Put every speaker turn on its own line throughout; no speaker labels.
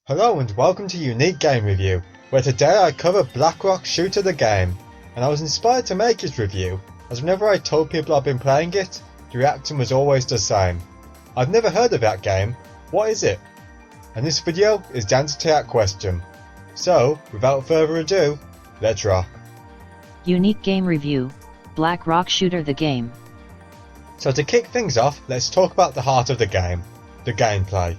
Hello and welcome to Unique Game Review, where today I cover Blackrock Shooter the game, and I was inspired to make this review as whenever I told people I've been playing it, the reaction was always the same. I've never heard of that game, what is it? And this video is the answer to that question. So, without further ado, let's rock.
Unique Game Review, Blackrock Shooter the game.
So to kick things off, let's talk about the heart of the game, the gameplay.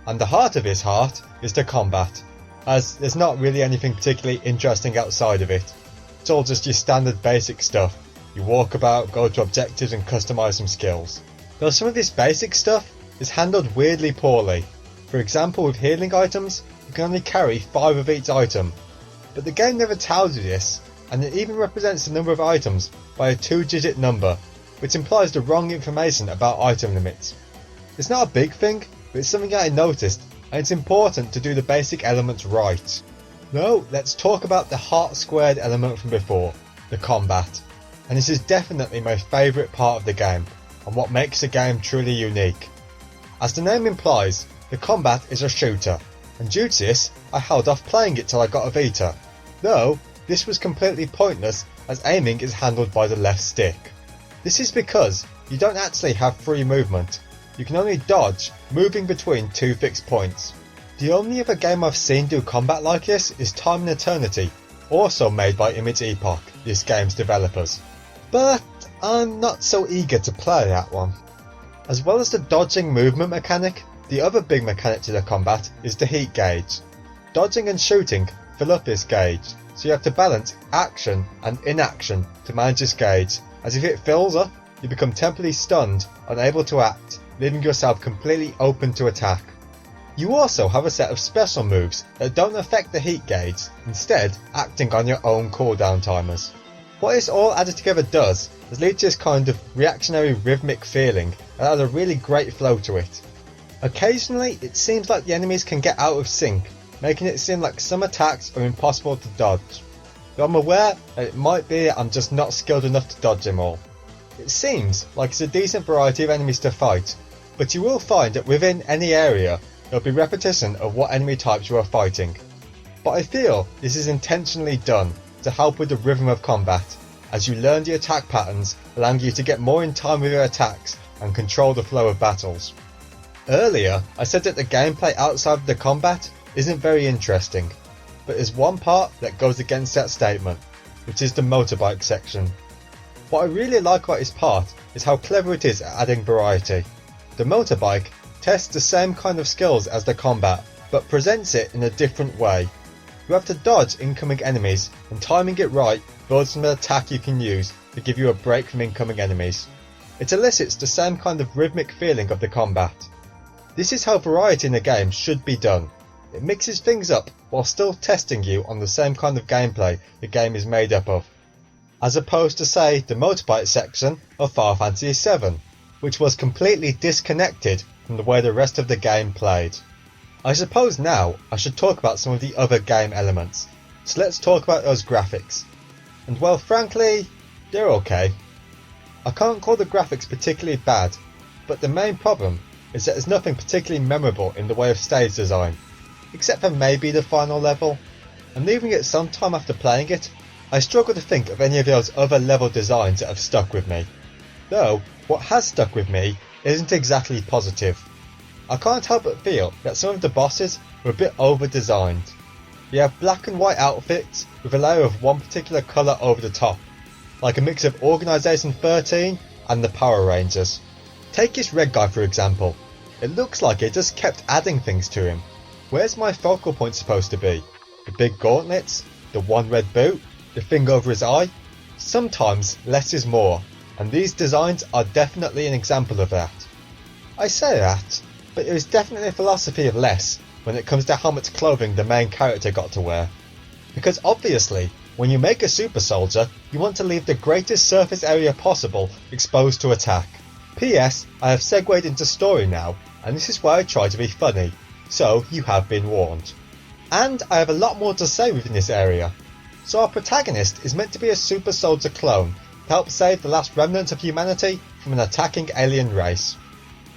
And the heart of this heart is the combat, as there's not really anything particularly interesting outside of it. It's all just your standard basic stuff. You walk about, go to objectives and customise some skills. Though some of this basic stuff is handled weirdly poorly. For example, with healing items, you can only carry 5 of each item. But the game never tells you this, and it even represents the number of items by a 2-digit number, which implies the wrong information about item limits. It's not a big thing, but it's something that I noticed, and it's important to do the basic elements right. Now, let's talk about the heart squared element from before, the combat. And this is definitely my favourite part of the game, and what makes the game truly unique. As the name implies, the combat is a shooter, and due to this, I held off playing it till I got a Vita. Though, this was completely pointless as aiming is handled by the left stick. This is because you don't actually have free movement. You can only dodge, moving between 2 fixed points. The only other game I've seen do combat like this is Time and Eternity, also made by Image Epoch, this game's developers. But I'm not so eager to play that one. As well as the dodging movement mechanic, the other big mechanic to the combat is the heat gauge. Dodging and shooting fill up this gauge, so you have to balance action and inaction to manage this gauge, as if it fills up, you become temporarily stunned, unable to act, leaving yourself completely open to attack. You also have a set of special moves that don't affect the heat gauge, instead acting on your own cooldown timers. What this all added together does is lead to this kind of reactionary rhythmic feeling that has a really great flow to it. Occasionally it seems like the enemies can get out of sync, making it seem like some attacks are impossible to dodge. Though I'm aware that it might be that I'm just not skilled enough to dodge them all. It seems like it's a decent variety of enemies to fight, but you will find that within any area there will be repetition of what enemy types you are fighting. But I feel this is intentionally done to help with the rhythm of combat, as you learn the attack patterns, allowing you to get more in time with your attacks and control the flow of battles. Earlier I said that the gameplay outside of the combat isn't very interesting, but there's one part that goes against that statement, which is the motorbike section. What I really like about this part is how clever it is at adding variety. The motorbike tests the same kind of skills as the combat, but presents it in a different way. You have to dodge incoming enemies, and timing it right builds an attack you can use to give you a break from incoming enemies. It elicits the same kind of rhythmic feeling of the combat. This is how variety in a game should be done. It mixes things up while still testing you on the same kind of gameplay the game is made up of. As opposed to, say, the motorbike section of Final Fantasy VII, which was completely disconnected from the way the rest of the game played. I suppose now I should talk about some of the other game elements, so let's talk about those graphics. And well, frankly, they're okay. I can't call the graphics particularly bad, but the main problem is that there's nothing particularly memorable in the way of stage design, except for maybe the final level, and leaving it some time after playing it, I struggle to think of any of those other level designs that have stuck with me. Though, what has stuck with me isn't exactly positive. I can't help but feel that some of the bosses were a bit over-designed. You have black and white outfits with a layer of one particular colour over the top, like a mix of Organisation 13 and the Power Rangers. Take this red guy for example. It looks like it just kept adding things to him. Where's my focal point supposed to be? The big gauntlets? The one red boot? The thing over his eye? Sometimes less is more, and these designs are definitely an example of that. I say that, but there is definitely a philosophy of less when it comes to how much clothing the main character got to wear. Because obviously, when you make a super soldier, you want to leave the greatest surface area possible exposed to attack. PS, I have segued into story now, and this is why I try to be funny, so you have been warned. And I have a lot more to say within this area. So our protagonist is meant to be a super soldier clone to help save the last remnants of humanity from an attacking alien race.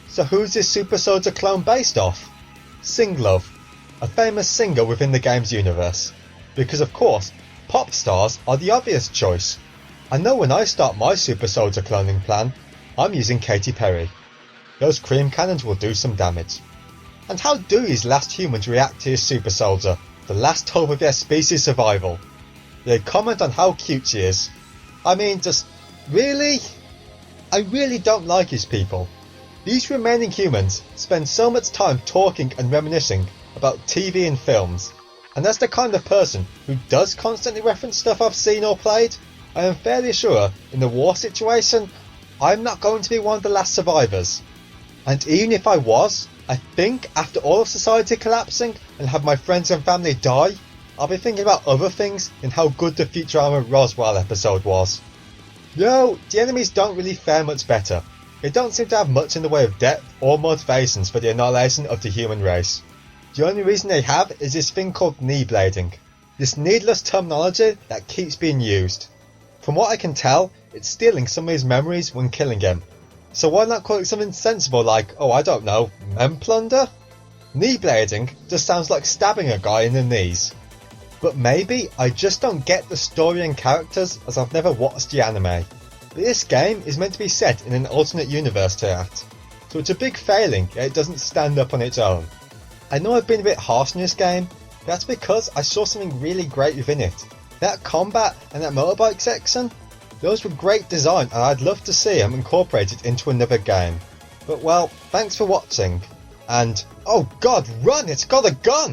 So who's this super soldier clone based off? Singlove, a famous singer within the game's universe. Because of course, pop stars are the obvious choice. I know when I start my super soldier cloning plan, I'm using Katy Perry. Those cream cannons will do some damage. And how do these last humans react to his super soldier, the last hope of their species survival? They comment on how cute she is. I mean, just, really? I really don't like his people. These remaining humans spend so much time talking and reminiscing about TV and films, and as the kind of person who does constantly reference stuff I've seen or played, I am fairly sure in the war situation, I'm not going to be one of the last survivors. And even if I was, I think after all of society collapsing and have my friends and family die, I'll be thinking about other things than how good the Futurama Roswell episode was. No, the enemies don't really fare much better. They don't seem to have much in the way of depth or motivations for the annihilation of the human race. The only reason they have is this thing called knee blading, this needless terminology that keeps being used. From what I can tell, it's stealing some of his memories when killing him. So why not call it something sensible like, oh I don't know, mem plunder? Knee blading just sounds like stabbing a guy in the knees. But maybe I just don't get the story and characters as I've never watched the anime. But this game is meant to be set in an alternate universe to that, so it's a big failing that it doesn't stand up on its own. I know I've been a bit harsh in this game, but that's because I saw something really great within it. That combat and that motorbike section, those were great design and I'd love to see them incorporated into another game. But well, thanks for watching, and oh god, run, it's got a gun!